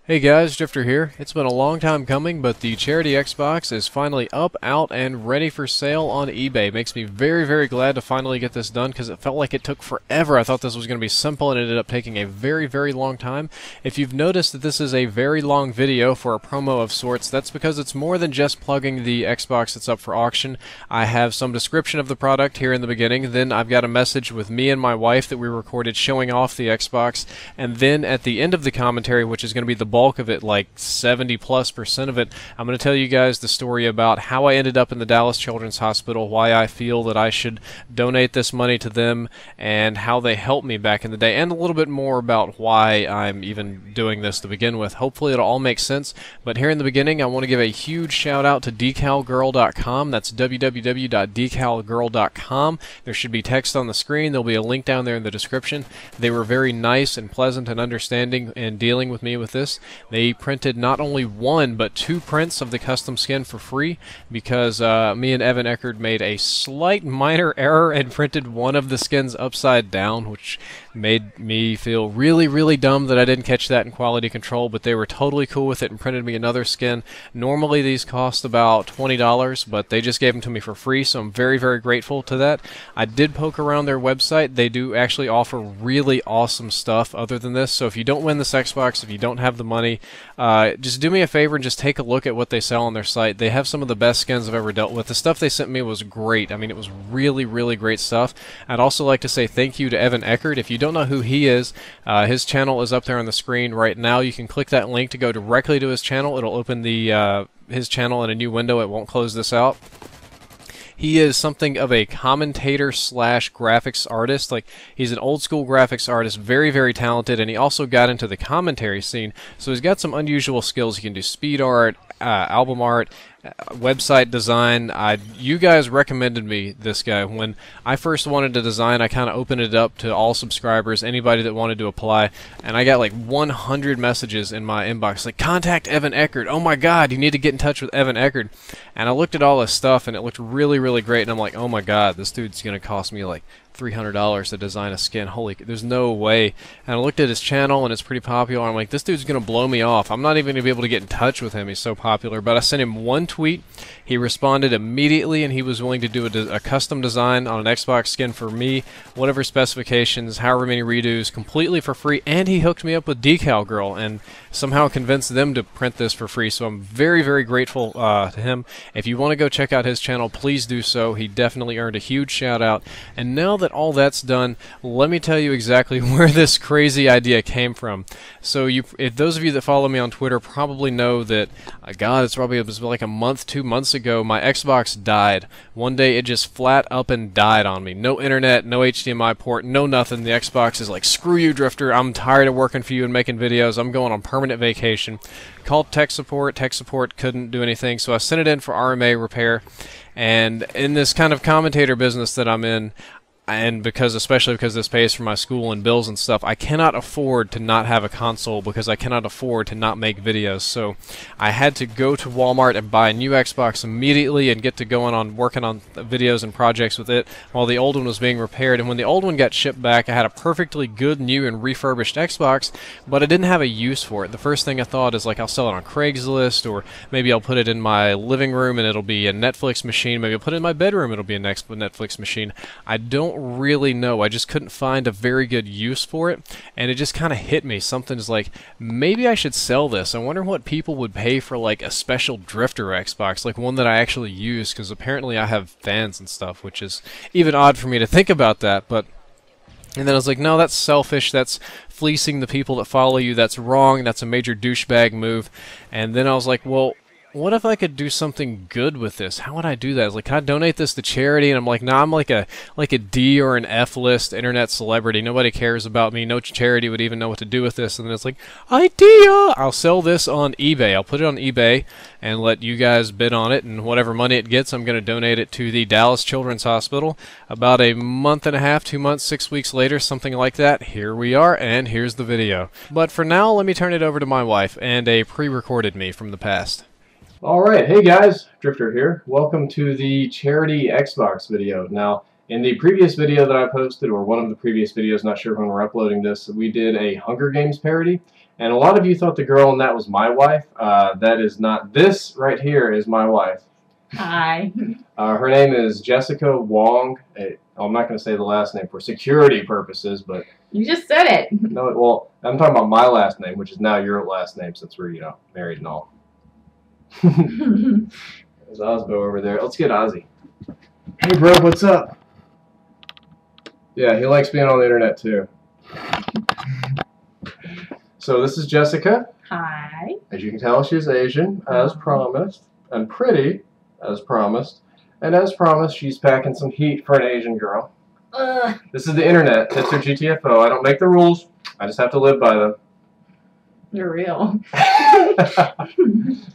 Hey guys, Drifter here. It's been a long time coming, but the charity Xbox is finally up, out, and ready for sale on eBay. Makes me very, very glad to finally get this done because it felt like it took forever. I thought this was going to be simple and it ended up taking a very, very long time. If you've noticed that this is a very long video for a promo of sorts, that's because it's more than just plugging the Xbox that's up for auction. I have some description of the product here in the beginning, then I've got a message with me and my wife that we recorded showing off the Xbox, and then at the end of the commentary, which is going to be the bulk of it, like 70+% of it, I'm going to tell you guys the story about how I ended up in the Dallas Children's Hospital, why I feel that I should donate this money to them, and how they helped me back in the day, and a little bit more about why I'm even doing this to begin with. Hopefully it'll all make sense, but here in the beginning I want to give a huge shout out to decalgirl.com. That's www.decalgirl.com. There should be text on the screen. There'll be a link down there in the description. They were very nice and pleasant and understanding in dealing with me with this. They printed not only one, but two prints of the custom skin for free because me and Evan Eckerd made a slight minor error and printed one of the skins upside down, which made me feel really, really dumb that I didn't catch that in quality control, but they were totally cool with it and printed me another skin. Normally these cost about $20, but they just gave them to me for free, so I'm very, very grateful to that. I did poke around their website. They do actually offer really awesome stuff other than this, so if you don't win this Xbox, if you don't have the money, just do me a favor and just take a look at what they sell on their site. They have some of the best skins I've ever dealt with. The stuff they sent me was great. I mean, it was really, really great stuff. I'd also like to say thank you to Evan Eckerd. If you don't know who he is, his channel is up there on the screen right now. You can click that link to go directly to his channel. It'll open the his channel in a new window. It won't close this out. He is something of a commentator slash graphics artist. Like, he's an old school graphics artist, very, very talented, and he also got into the commentary scene, so he's got some unusual skills. He can do speed art, album art, website design. You guys recommended me this guy. When I first wanted to design, I kind of opened it up to all subscribers, anybody that wanted to apply, and I got like 100 messages in my inbox like, contact Evan Eckerd, oh my god, you need to get in touch with Evan Eckerd. And I looked at all this stuff and it looked really, really great, and I'm like, oh my god, this dude's gonna cost me like $300 to design a skin. Holy, there's no way. And I looked at his channel and it's pretty popular. I'm like, this dude's gonna blow me off. I'm not even gonna be able to get in touch with him. He's so popular. But I sent him one tweet. He responded immediately, and he was willing to do a custom design on an Xbox skin for me, whatever specifications, however many redos, completely for free. And he hooked me up with Decal Girl and somehow convinced them to print this for free. So I'm very, very grateful to him. If you want to go check out his channel, please do so. He definitely earned a huge shout out. And now that all that's done, let me tell you exactly where this crazy idea came from. So if those of you that follow me on Twitter probably know that, God, it was like a month, 2 months ago, my Xbox died. One day it just flat up and died on me. No internet, no HDMI port, no nothing. The Xbox is like, screw you, Drifter. I'm tired of working for you and making videos. I'm going on permanent vacation. Called tech support. Tech support couldn't do anything, so I sent it in for RMA repair. And in this kind of commentator business that I'm in, and especially because this pays for my school and bills and stuff, I cannot afford to not have a console because I cannot afford to not make videos. So I had to go to Walmart and buy a new Xbox immediately and get to going on working on videos and projects with it while the old one was being repaired. And when the old one got shipped back, I had a perfectly good new and refurbished Xbox, but I didn't have a use for it. The first thing I thought is, like, I'll sell it on Craigslist, or maybe I'll put it in my living room and it'll be a Netflix machine. Maybe I'll put it in my bedroom, it'll be a Netflix machine. I don't really know. I just couldn't find a very good use for it, and it just kind of hit me. Something's like, maybe I should sell this. I wonder what people would pay for like a special Drifter Xbox, like one that I actually use, because apparently I have fans and stuff, which is even odd for me to think about that. But and then I was like, no, that's selfish. That's fleecing the people that follow you. That's wrong. That's a major douchebag move. And then I was like, well, what if I could do something good with this? How would I do that? I was like, can I donate this to charity? And I'm like, nah, I'm like a D or an F list internet celebrity. Nobody cares about me. No charity would even know what to do with this. And then it's like, idea! I'll sell this on eBay. I'll put it on eBay and let you guys bid on it, and whatever money it gets, I'm going to donate it to the Dallas Children's Hospital. About a month and a half, 2 months, 6 weeks later, something like that, here we are, and here's the video. But for now, let me turn it over to my wife and a pre-recorded me from the past. Alright, hey guys, Drifter here. Welcome to the charity Xbox video. Now, in the previous video that I posted, or one of the previous videos, not sure when we're uploading this, we did a Hunger Games parody, And a lot of you thought the girl in that was my wife. That is not. This right here is my wife. Hi. Her name is Jessica Wong. I'm not going to say the last name for security purposes, but... You just said it. No, well, I'm talking about my last name, which is now your last name since we're, married and all. There's Osbo over there. Let's get Ozzy. Hey, bro, what's up? Yeah, he likes being on the internet, too. So this is Jessica. Hi. As you can tell, she's Asian, as promised, and pretty, as promised. And as promised, she's packing some heat for an Asian girl. This is the internet. Tips are GTFO. I don't make the rules. I just have to live by them. You're real.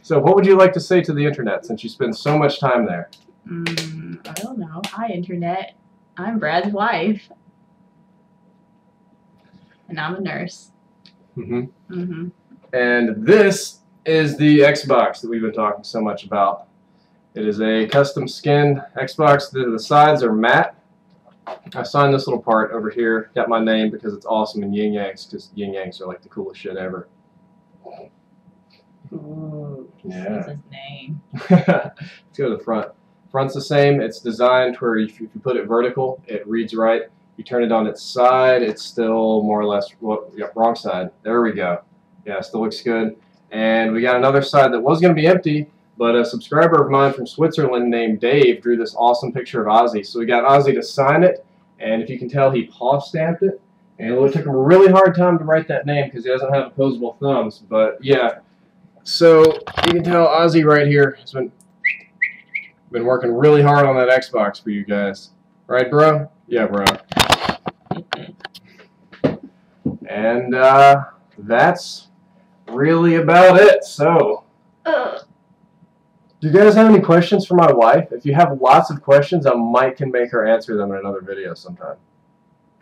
So what would you like to say to the internet since you spend so much time there? I don't know. Hi, internet. I'm Brad's wife. And I'm a nurse. And this is the Xbox that we've been talking so much about. It is a custom skin Xbox. The sides are matte. I signed this little part over here. Got my name because it's awesome in yin yangs, because yin yangs are like the coolest shit ever. Ooh, yeah. That's his name. Let's go to the front. Front's the same. It's designed where if you put it vertical, it reads right. You turn it on its side, it's still more or less, well, yeah, wrong side. There we go. Yeah, still looks good. And we got another side that was going to be empty, but a subscriber of mine from Switzerland named Dave drew this awesome picture of Ozzy. So we got Ozzy to sign it, and if you can tell, he paw stamped it. And it took him a really hard time to write that name because he doesn't have opposable thumbs. But yeah, so you can tell Ozzy right here has been working really hard on that Xbox for you guys. Right, bro? Yeah, bro. And that's really about it. So, do you guys have any questions for my wife? If you have lots of questions, I can make her answer them in another video sometime.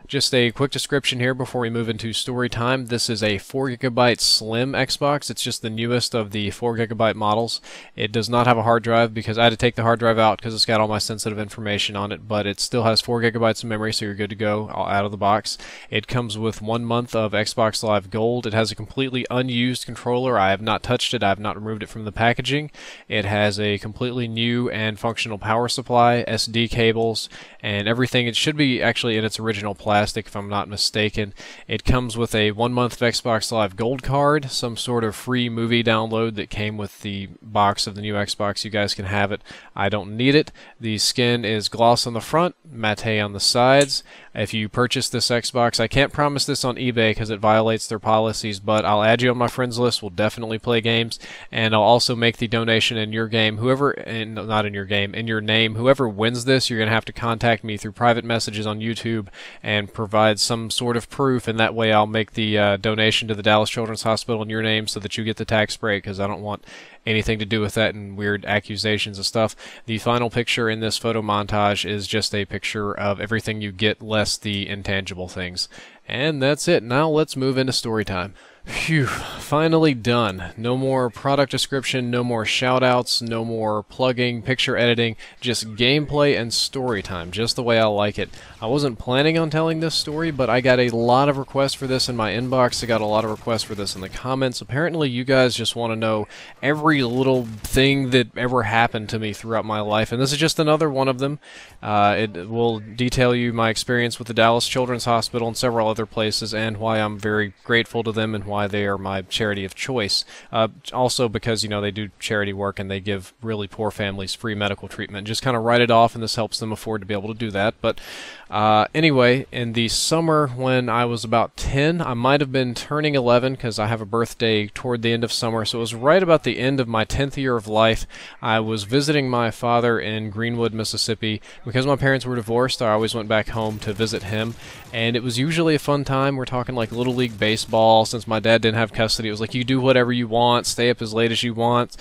Just a quick description here before we move into story time. This is a 4GB slim Xbox. It's just the newest of the 4GB models. It does not have a hard drive because I had to take the hard drive out because it's got all my sensitive information on it, but it still has 4GB of memory, so you're good to go out of the box. It comes with 1 month of Xbox Live Gold. It has a completely unused controller. I have not touched it. I have not removed it from the packaging. It has a completely new and functional power supply, SD cables, and everything. It should be actually in its original plastic, if I'm not mistaken. It comes with a 1 month of Xbox Live Gold card, some sort of free movie download that came with the box of the new Xbox. You guys can have it. I don't need it. The skin is gloss on the front, matte on the sides. If you purchase this Xbox, I can't promise this on eBay because it violates their policies, but I'll add you on my friends list. We'll definitely play games, and I'll also make the donation in your game. Not in your game, in your name. Whoever wins this, you're going to have to contact me through private messages on YouTube and provide some sort of proof, and that way I'll make the donation to the Dallas Children's Hospital in your name so that you get the tax break, because I don't want anything to do with that and weird accusations and stuff. The final picture in this photo montage is just a picture of everything you get less the intangible things. And that's it. Now let's move into story time. Phew, finally done. No more product description, no more shoutouts, no more plugging, picture editing, just gameplay and story time, just the way I like it. I wasn't planning on telling this story, but I got a lot of requests for this in my inbox. I got a lot of requests for this in the comments. Apparently you guys just want to know every little thing that ever happened to me throughout my life, and this is just another one of them. It will detail you my experience with the Dallas Children's Hospital and several other places, and why I'm very grateful to them and why they are my charity of choice. Also because, they do charity work and they give really poor families free medical treatment. Just kind of write it off, and this helps them afford to be able to do that. But anyway, in the summer when I was about 10, I might have been turning 11 because I have a birthday toward the end of summer, so it was right about the end of my 10th year of life. I was visiting my father in Greenwood, Mississippi. Because my parents were divorced, I always went back home to visit him, and it was usually a fun time. We're talking like Little League Baseball. Since my dad didn't have custody, it was like, you do whatever you want, stay up as late as you want,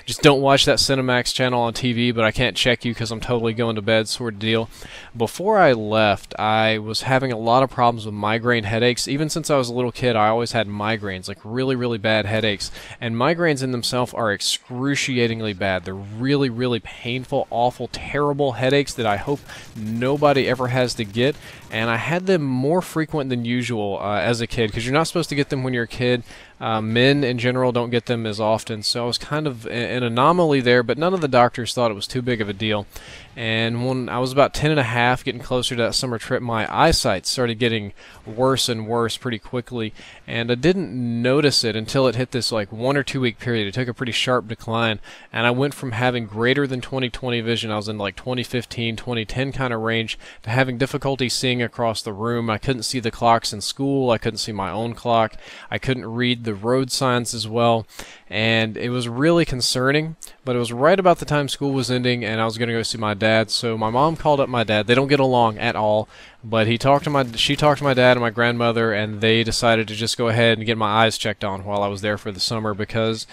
just don't watch that Cinemax channel on TV, but I can't check you because I'm totally going to bed, sort of deal. Before I left, I was having a lot of problems with migraine headaches. Even since I was a little kid, I always had migraines, like really, really bad headaches. And migraines in themselves are excruciatingly bad. They're really, really painful, awful, terrible headaches that I hope nobody ever has to get. and I had them more frequent than usual as a kid, because you're not supposed to get them when you're a kid. Men in general don't get them as often, so I was kind of an anomaly there, but none of the doctors thought it was too big of a deal. And when I was about 10 and a half, getting closer to that summer trip, my eyesight started getting worse and worse pretty quickly, and I didn't notice it until it hit this like 1 or 2 week period. It took a pretty sharp decline, and I went from having greater than 20/20 vision, I was in like 2015, 2010 kind of range, to having difficulty seeing across the room. I couldn't see the clocks in school, I couldn't see my own clock, I couldn't read the road signs as well, and it was really concerning. But it was right about the time school was ending, and I was going to go see my dad. So my mom called up my dad. They don't get along at all, but she talked to my dad and my grandmother, and they decided to just go ahead and get my eyes checked on while I was there for the summer, because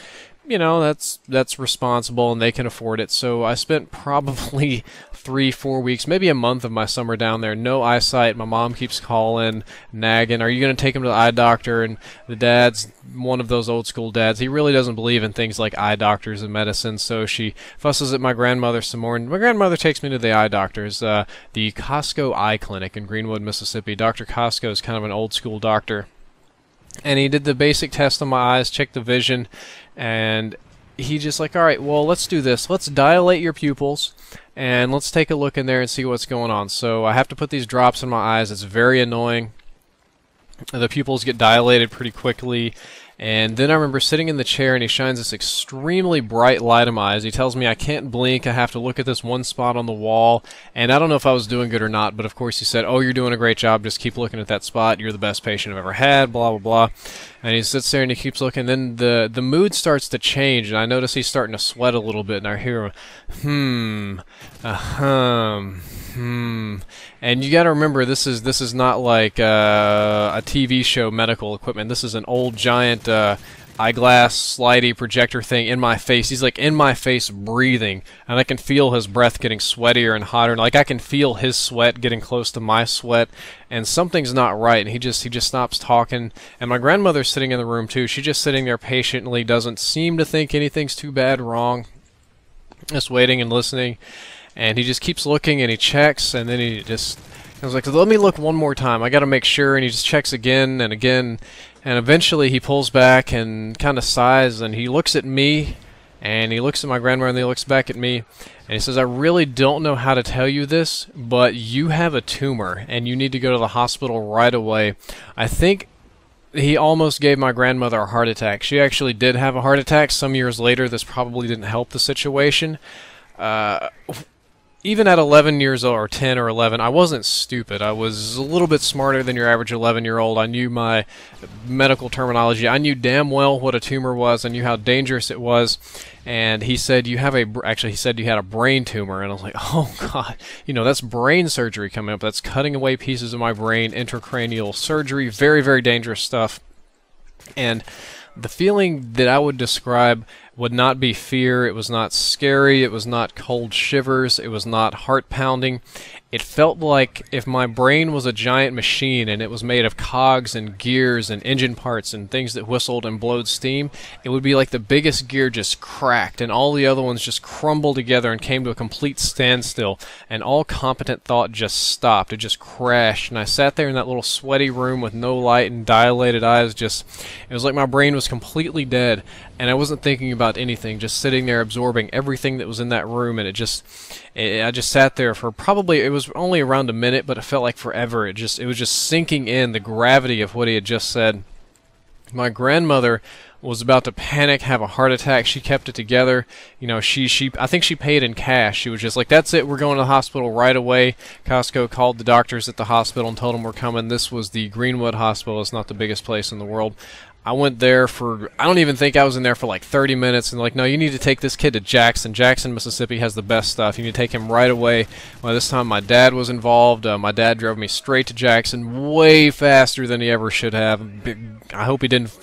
you know, that's responsible and they can afford it. So I spent probably 3-4 weeks, maybe a month of my summer down there. No eyesight. My mom keeps calling, nagging, "Are you going to take him to the eye doctor?" And the dad's one of those old school dads. He really doesn't believe in things like eye doctors and medicine. So she fusses at my grandmother some more, and my grandmother takes me to the eye doctors, the Costco Eye Clinic in Greenwood, Mississippi. Dr. Costco is kind of an old school doctor. And he did the basic test on my eyes, checked the vision, and he just like, "All right, well, let's do this. Let's dilate your pupils, and let's take a look in there and see what's going on." So I have to put these drops in my eyes. It's very annoying. The pupils get dilated pretty quickly. And then I remember sitting in the chair, and he shines this extremely bright light in my eyes. He tells me I can't blink. I have to look at this one spot on the wall. And I don't know if I was doing good or not, but of course he said, "Oh, you're doing a great job. Just keep looking at that spot. You're the best patient I've ever had," blah, blah, blah. And he sits there and he keeps looking. Then the mood starts to change, and I notice he's starting to sweat a little bit, and I hear him, And you got to remember, this is not like a TV show medical equipment. This is an old giant eyeglass slidey projector thing in my face. He's like in my face breathing, and I can feel his breath getting sweatier and hotter. Like I can feel his sweat getting close to my sweat, and something's not right. And he just stops talking. And my grandmother's sitting in the room too. She's just sitting there patiently, doesn't seem to think anything's too bad wrong, just waiting and listening. And he just keeps looking, and he checks, and then I was like, "Let me look one more time. I got to make sure." And he just checks again and again, and eventually he pulls back and kind of sighs, and he looks at me, and he looks at my grandmother, and then he looks back at me, and he says, "I really don't know how to tell you this, but you have a tumor, and you need to go to the hospital right away." I think he almost gave my grandmother a heart attack. She actually did have a heart attack some years later. This probably didn't help the situation. Even at 11 years old, or 10 or 11, I wasn't stupid. I was a little bit smarter than your average 11-year-old. I knew my medical terminology. I knew damn well what a tumor was. I knew how dangerous it was. And he said, actually, he said you had a brain tumor. And I was like, oh, God. You know, that's brain surgery coming up. That's cutting away pieces of my brain, intracranial surgery. Very, very dangerous stuff. And the feeling that I would describe would not be fear. It was not scary. It was not cold shivers. It was not heart pounding. It felt like if my brain was a giant machine and it was made of cogs and gears and engine parts and things that whistled and blowed steam, it would be like the biggest gear just cracked and all the other ones just crumbled together and came to a complete standstill, and all competent thought just stopped. It just crashed, and I sat there in that little sweaty room with no light and dilated eyes. It was like my brain was completely dead, and I wasn't thinking about anything, just sitting there absorbing everything that was in that room. And I just sat there for probably, it was only around a minute, but it felt like forever. It was just sinking in, the gravity of what he had just said. My grandmother was about to panic, have a heart attack. She kept it together. You know, I think she paid in cash. She was just like, "That's it, we're going to the hospital right away." Costco called the doctors at the hospital and told them we're coming. This was the Greenwood Hospital. It's not the biggest place in the world. I went there I don't even think I was in there for like 30 minutes, and like, "No, you need to take this kid to Jackson. Jackson, Mississippi has the best stuff. You need to take him right away." Well, this time my dad was involved. My dad drove me straight to Jackson, way faster than he ever should have. I hope he didn't,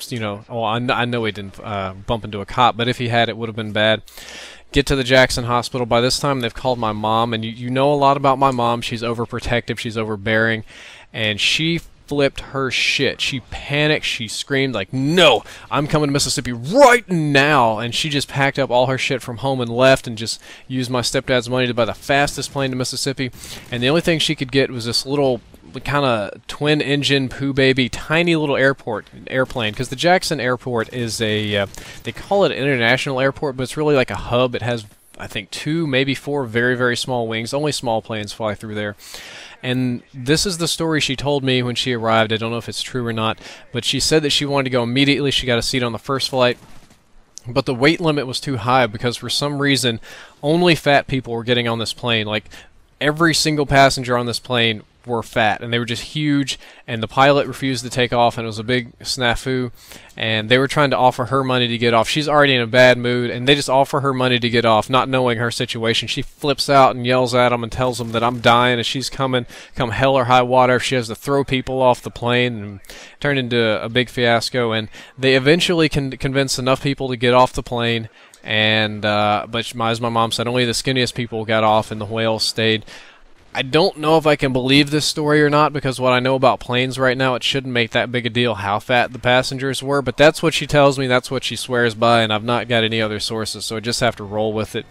I know he didn't bump into a cop, but if he had, it would have been bad. Get to the Jackson Hospital. By this time, they've called my mom, and you know a lot about my mom. She's overprotective. She's overbearing, and she flipped her shit. She panicked. She screamed like, "No, I'm coming to Mississippi right now." And she just packed up all her shit from home and left, and just used my stepdad's money to buy the fastest plane to Mississippi. And the only thing she could get was this little kind of twin engine poo baby tiny little airplane, because the Jackson Airport is a they call it an international airport, but it's really like a hub. It has, I think, 2 maybe 4 very, very small wings. Only small planes fly through there. And this is the story she told me when she arrived. I don't know if it's true or not, but she said that she wanted to go immediately. She got a seat on the first flight, but the weight limit was too high because for some reason only fat people were getting on this plane. Like, every single passenger on this plane were fat, and they were just huge, and the pilot refused to take off, and it was a big snafu, and they were trying to offer her money to get off. She's already in a bad mood, and they just offer her money to get off, not knowing her situation. She flips out and yells at them and tells them that I'm dying, and she's coming, come hell or high water. She has to throw people off the plane, and turned into a big fiasco, and they eventually convinced enough people to get off the plane. And but as my mom said, only the skinniest people got off, and the whales stayed. I don't know if I can believe this story or not, because what I know about planes right now, it shouldn't make that big a deal how fat the passengers were, but that's what she tells me, that's what she swears by, and I've not got any other sources, so I just have to roll with it.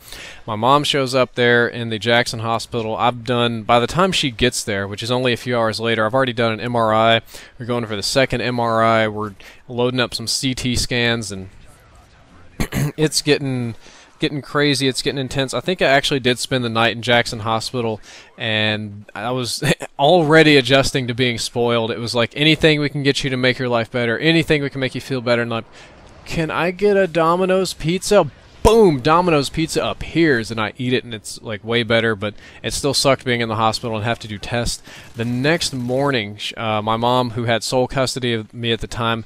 My mom shows up there in the Jackson Hospital. By the time she gets there, which is only a few hours later, I've already done an MRI. We're going for the second MRI. We're loading up some CT scans, and it's getting crazy. It's getting intense. I think I actually did spend the night in Jackson Hospital, and I was already adjusting to being spoiled. It was like, anything we can get you to make your life better, anything we can make you feel better. And like, can I get a Domino's pizza? Boom, Domino's pizza appears, and I eat it, and it's like way better, but it still sucked being in the hospital and have to do tests. The next morning, my mom, who had sole custody of me at the time,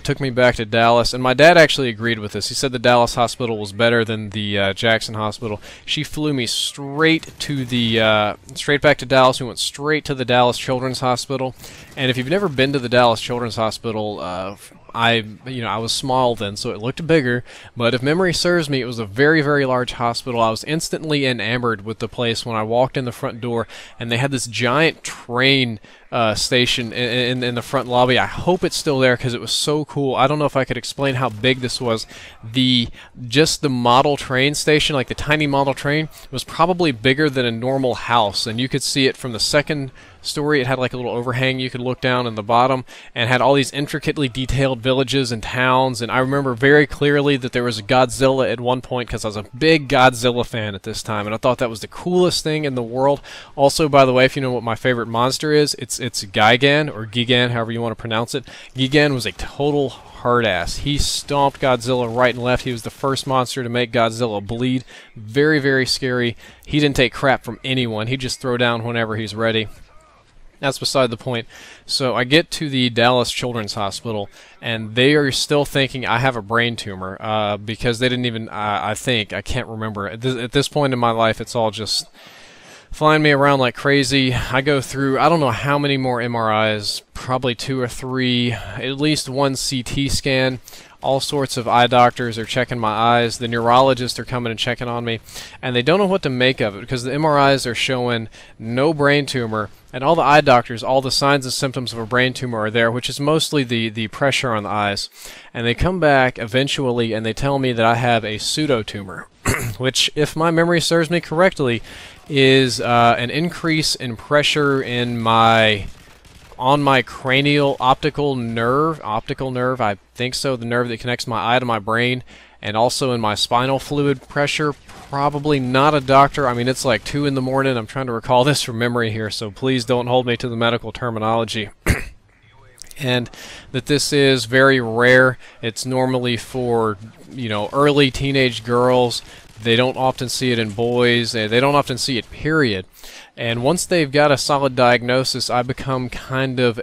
took me back to Dallas, and my dad actually agreed with this. He said the Dallas hospital was better than the Jackson hospital. She flew me straight back to Dallas. We went straight to the Dallas Children's Hospital, and if you've never been to the Dallas Children's Hospital, I was small then, so it looked bigger, but if memory serves me, it was a very, very large hospital. I was instantly enamored with the place when I walked in the front door, and they had this giant train station in the front lobby. I hope it's still there because it was so cool. I don't know if I could explain how big this was. Just the model train station, like the tiny model train, was probably bigger than a normal house, and you could see it from the second story. It had like a little overhang you could look down in the bottom, and had all these intricately detailed villages and towns. And I remember very clearly that there was a Godzilla at one point, because I was a big Godzilla fan at this time, and I thought that was the coolest thing in the world. Also, by the way, if you know what my favorite monster is, it's Gigan, or Gigan, however you want to pronounce it. Gigan was a total hard ass. He stomped Godzilla right and left. He was the first monster to make Godzilla bleed. Very, very scary. He didn't take crap from anyone. He'd just throw down whenever he's ready. That's beside the point. So I get to the Dallas Children's Hospital, and they are still thinking I have a brain tumor, because they didn't even, I can't remember. At this point in my life, it's all just flying me around like crazy. I go through, I don't know how many more MRIs, probably 2 or 3, at least 1 CT scan. All sorts of eye doctors are checking my eyes. The neurologists are coming and checking on me, and they don't know what to make of it, because the MRIs are showing no brain tumor, and all the eye doctors, all the signs and symptoms of a brain tumor are there, which is mostly the pressure on the eyes. And they come back eventually, and they tell me that I have a pseudotumor, which, if my memory serves me correctly, is an increase in pressure on my cranial optical nerve, I think so, the nerve that connects my eye to my brain, and also in my spinal fluid pressure. Probably not a doctor. I mean, it's like 2 in the morning. I'm trying to recall this from memory here, so please don't hold me to the medical terminology. And that this is very rare. It's normally for, early teenage girls. They don't often see it in boys. They don't often see it, period. And once they've got a solid diagnosis, I become kind of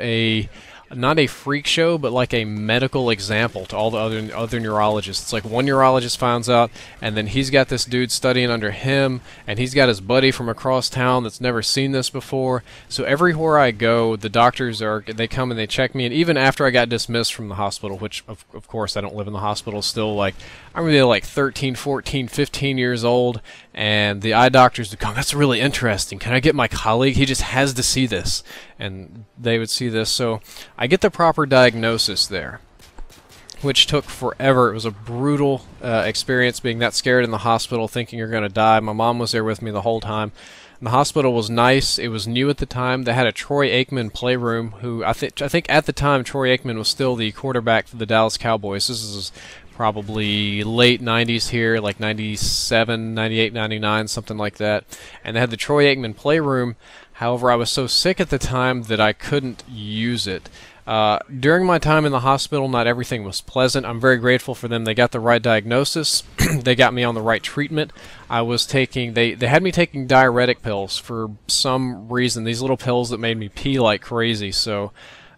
not a freak show, but like a medical example to all the other neurologists. It's like one neurologist finds out, and then he's got this dude studying under him, and he's got his buddy from across town that's never seen this before. So everywhere I go, the doctors they come and they check me, and even after I got dismissed from the hospital, which of course I don't live in the hospital still, like I'm really like 13, 14, 15 years old, and the eye doctors would come, that's really interesting, can I get my colleague? He just has to see this. And they would see this. So I get the proper diagnosis there, which took forever. It was a brutal experience being that scared in the hospital, thinking you're going to die. My mom was there with me the whole time. And the hospital was nice. It was new at the time. They had a Troy Aikman playroom, who I think at the time Troy Aikman was still the quarterback for the Dallas Cowboys. This is probably late 90s here, like 97, 98, 99, something like that. And they had the Troy Aikman playroom. However, I was so sick at the time that I couldn't use it. During my time in the hospital, not everything was pleasant. I'm very grateful for them. They got the right diagnosis. They got me on the right treatment. I was taking, they had me taking diuretic pills for some reason, these little pills that made me pee like crazy. So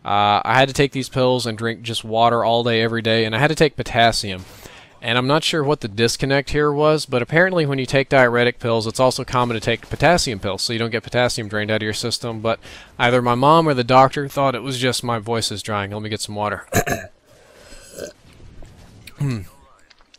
I had to take these pills and drink just water all day, every day, and I had to take potassium. And I'm not sure what the disconnect here was, but apparently when you take diuretic pills, it's also common to take potassium pills, so you don't get potassium drained out of your system. But either my mom or the doctor thought it was just my voice is drying. Let me get some water.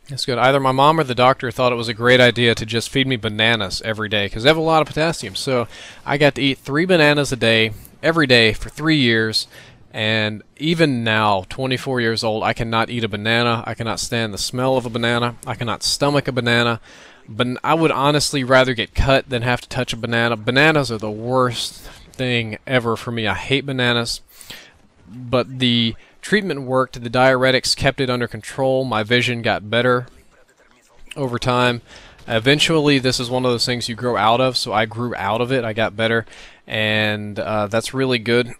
That's good. Either my mom or the doctor thought it was a great idea to just feed me bananas every day, because they have a lot of potassium. So I got to eat 3 bananas a day, every day, for 3 years. And even now, 24 years old, I cannot eat a banana. I cannot stand the smell of a banana. I cannot stomach a banana. But I would honestly rather get cut than have to touch a banana. Bananas are the worst thing ever for me. I hate bananas. But the treatment worked. The diuretics kept it under control. My vision got better over time. Eventually, this is one of those things you grow out of, so I grew out of it. I got better, and that's really good.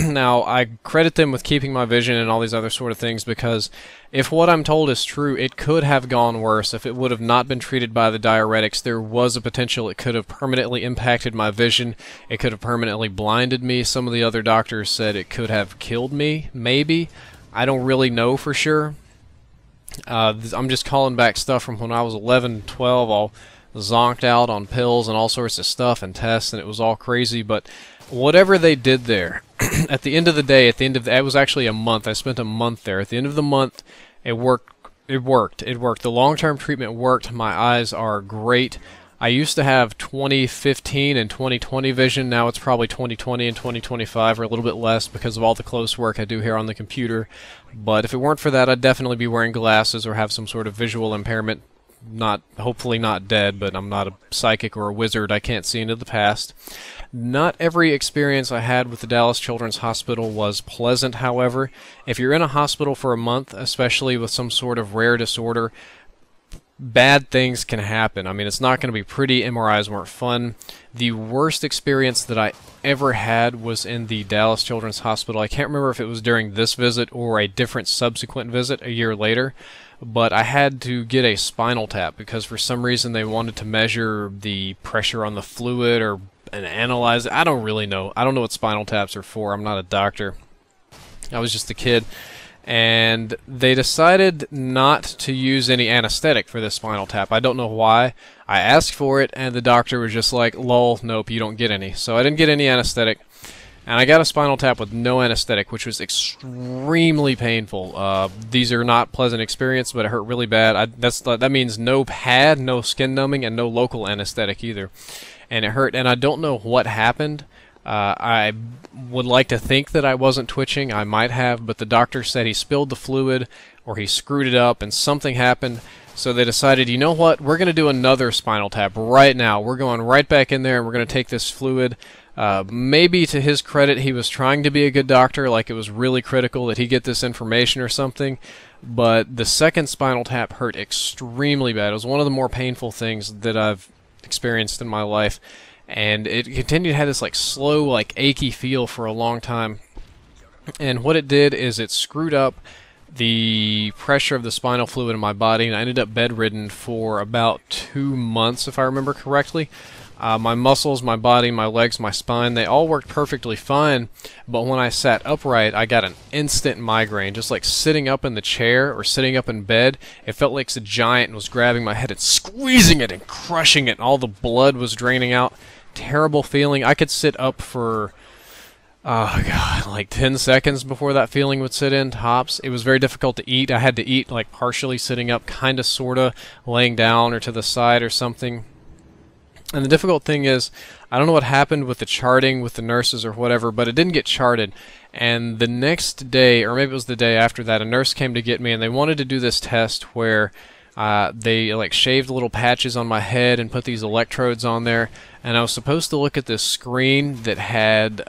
Now, I credit them with keeping my vision and all these other sort of things, because if what I'm told is true, it could have gone worse. If it would have not been treated by the diuretics, there was a potential it could have permanently impacted my vision. It could have permanently blinded me. Some of the other doctors said it could have killed me, maybe. I don't really know for sure. I'm just calling back stuff from when I was 11, 12, all zonked out on pills and all sorts of stuff and tests, and it was all crazy. But whatever they did there, at the end of the day, it was actually a month. I spent a month there. At the end of the month, it worked. It worked. The long-term treatment worked. My eyes are great. I used to have 2015 and 2020 vision. Now it's probably 2020 and 2025, or a little bit less because of all the close work I do here on the computer. But if it weren't for that, I'd definitely be wearing glasses or have some sort of visual impairment. Hopefully not dead, but I'm not a psychic or a wizard. I can't see into the past. Not every experience I had with the Dallas Children's Hospital was pleasant, however. If you're in a hospital for a month, especially with some sort of rare disorder, bad things can happen. I mean, it's not going to be pretty. MRIs weren't fun. The worst experience that I ever had was in the Dallas Children's Hospital. I can't remember if it was during this visit or a different subsequent visit a year later, but I had to get a spinal tap because for some reason they wanted to measure the pressure on the fluid and analyze it. I don't really know. I don't know what spinal taps are for. I'm not a doctor. I was just a kid. And they decided not to use any anesthetic for this spinal tap. I don't know why. I asked for it, and the doctor was just like, lol, nope, you don't get any. So I didn't get any anesthetic, and I got a spinal tap with no anesthetic, which was extremely painful. These are not pleasant experiences, but it hurt really bad. That means no pad, no skin numbing, and no local anesthetic either. And it hurt, and I don't know what happened. I would like to think that I wasn't twitching. I might have, but the doctor said he spilled the fluid or he screwed it up and something happened. So they decided, you know what, we're going to do another spinal tap right now. We're going right back in there and we're going to take this fluid. Maybe to his credit, he was trying to be a good doctor, like it was really critical that he get this information or something. But the second spinal tap hurt extremely bad. It was one of the more painful things that I've experienced in my life. And it continued to have this like slow, like achy feel for a long time. And what it did is it screwed up the pressure of the spinal fluid in my body, and I ended up bedridden for about 2 months, if I remember correctly. My muscles, my body, my legs, my spine, they all worked perfectly fine, but when I sat upright, I got an instant migraine. Just like sitting up in the chair or sitting up in bed, it felt like a giant was grabbing my head and squeezing it and crushing it, and all the blood was draining out. Terrible feeling. I could sit up for, oh God, like 10 seconds before that feeling would sit in, tops. It was very difficult to eat. I had to eat like partially sitting up, kind of, sort of, laying down or to the side or something. And the difficult thing is, I don't know what happened with the charting with the nurses or whatever, but it didn't get charted. And the next day, or maybe it was the day after that, a nurse came to get me, and they wanted to do this test where They like shaved little patches on my head and put these electrodes on there, and I was supposed to look at this screen that had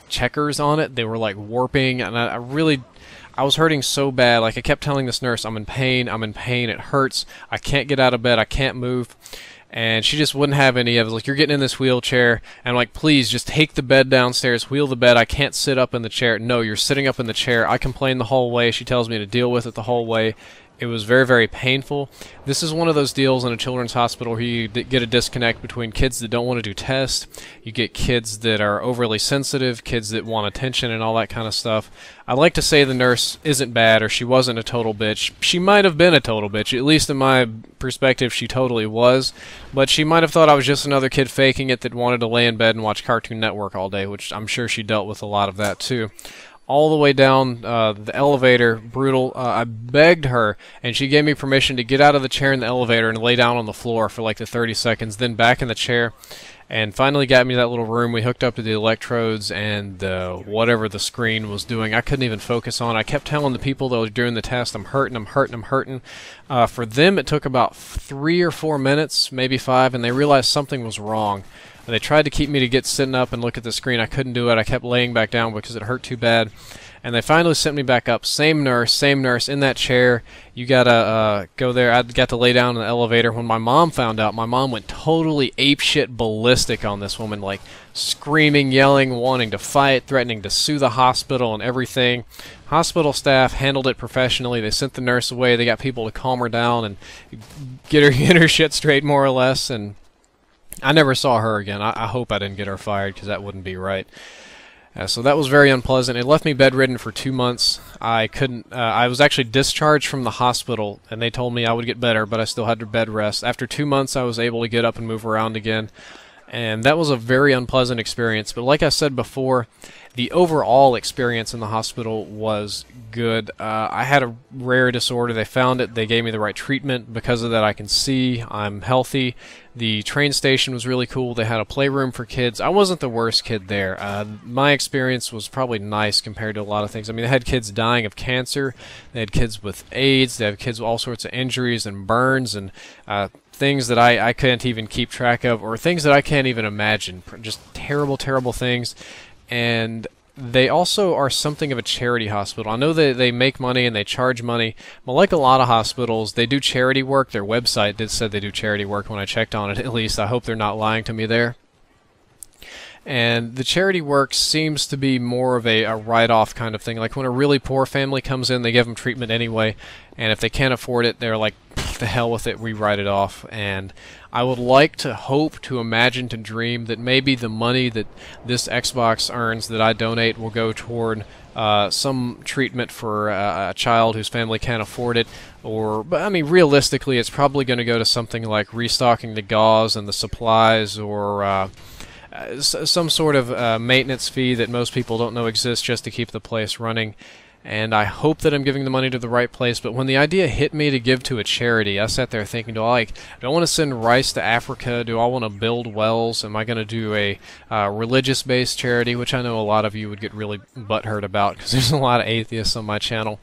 checkers on it. They were like warping, and I was hurting so bad. Like, I kept telling this nurse, I'm in pain, it hurts, I can't get out of bed, I can't move. And she just wouldn't have any of it. Like, you're getting in this wheelchair. And I'm like, please, just take the bed downstairs, wheel the bed. I can't sit up in the chair. No, you're sitting up in the chair. I complain the whole way. She tells me to deal with it the whole way. It was very, very painful. This is one of those deals in a children's hospital where you get a disconnect between kids that don't want to do tests. You get kids that are overly sensitive, kids that want attention and all that kind of stuff. I like to say the nurse isn't bad or she wasn't a total bitch. She might have been a total bitch. At least in my perspective, she totally was. But she might have thought I was just another kid faking it that wanted to lay in bed and watch Cartoon Network all day, which I'm sure she dealt with a lot of that too. All the way down the elevator, brutal. I begged her, and she gave me permission to get out of the chair in the elevator and lay down on the floor for like the 30 seconds, then back in the chair, and finally got me to that little room. We hooked up to the electrodes, and whatever the screen was doing, I couldn't even focus on. I kept telling the people that was doing the test, I'm hurting, I'm hurting, I'm hurting. For them, it took about 3 or 4 minutes, maybe 5, and they realized something was wrong. They tried to keep me to get sitting up and look at the screen. I couldn't do it. I kept laying back down because it hurt too bad. And they finally sent me back up. Same nurse in that chair. You gotta go there. I got to lay down in the elevator. When my mom found out, my mom went totally apeshit ballistic on this woman, like screaming, yelling, wanting to fight, threatening to sue the hospital and everything. Hospital staff handled it professionally. They sent the nurse away. They got people to calm her down and get her shit straight, more or less. And I never saw her again. I hope I didn't get her fired, because that wouldn't be right. So that was very unpleasant. It left me bedridden for 2 months. I couldn't. I was actually discharged from the hospital, and they told me I would get better, but I still had to bed rest. After 2 months, I was able to get up and move around again, and that was a very unpleasant experience. But like I said before, the overall experience in the hospital was good. I had a rare disorder. They found it. They gave me the right treatment. Because of that, I can see. I'm healthy. The train station was really cool. They had a playroom for kids. I wasn't the worst kid there. My experience was probably nice compared to a lot of things. I mean, they had kids dying of cancer. They had kids with AIDS. They had kids with all sorts of injuries and burns and things that I couldn't even keep track of, or things that I can't even imagine. Just terrible, terrible things. And they also are something of a charity hospital. I know that they make money and they charge money, but like a lot of hospitals, they do charity work. Their website said they do charity work when I checked on it, at least. I hope they're not lying to me there. And the charity work seems to be more of a write-off kind of thing. Like when a really poor family comes in, they give them treatment anyway, and if they can't afford it, they're like, the hell with it, we write it off. And I would like to hope, to imagine, to dream that maybe the money that this Xbox earns that I donate will go toward some treatment for a child whose family can't afford it. But I mean, realistically, it's probably going to go to something like restocking the gauze and the supplies, or some sort of maintenance fee that most people don't know exists, just to keep the place running. And I hope that I'm giving the money to the right place. But when the idea hit me to give to a charity, I sat there thinking, do I want to send rice to Africa? Do I want to build wells? Am I going to do a religious-based charity, which I know a lot of you would get really butthurt about, because there's a lot of atheists on my channel.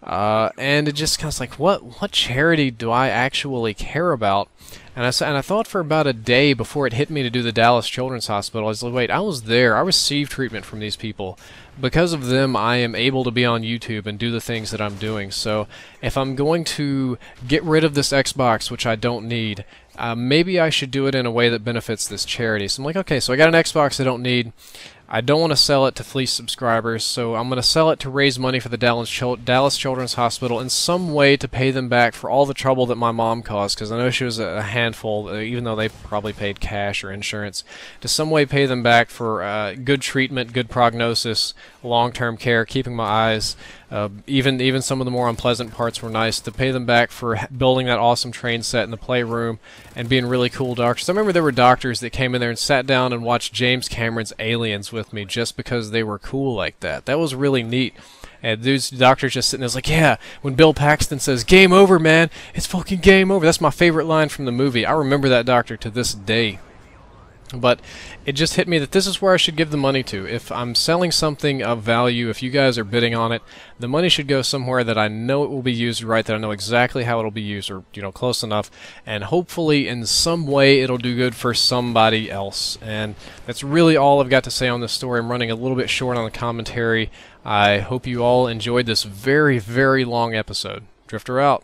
And it just kind of like, what charity do I actually care about? And I thought for about a day before it hit me to do the Dallas Children's Hospital. I was like, wait, I was there. I received treatment from these people. Because of them, I am able to be on YouTube and do the things that I'm doing. So if I'm going to get rid of this Xbox, which I don't need, maybe I should do it in a way that benefits this charity. So I'm like, okay, so I got an Xbox I don't need. I don't want to sell it to fleece subscribers, so I'm going to sell it to raise money for the Dallas Children's Hospital in some way to pay them back for all the trouble that my mom caused, because I know she was a handful, even though they probably paid cash or insurance, to some way pay them back for good treatment, good prognosis, long-term care, keeping my eyes. Even some of the more unpleasant parts were nice, to pay them back for building that awesome train set in the playroom and being really cool doctors. I remember there were doctors that came in there and sat down and watched James Cameron's Aliens with me just because they were cool like that. That was really neat. And these doctors just sitting there like, yeah, when Bill Paxton says, game over, man, it's fucking game over. That's my favorite line from the movie. I remember that doctor to this day. But it just hit me that this is where I should give the money to. If I'm selling something of value, if you guys are bidding on it, the money should go somewhere that I know it will be used right, that I know exactly how it'll be used, or close enough, and hopefully in some way it'll do good for somebody else. And that's really all I've got to say on this story. I'm running a little bit short on the commentary. I hope you all enjoyed this very, very long episode. Drifter out.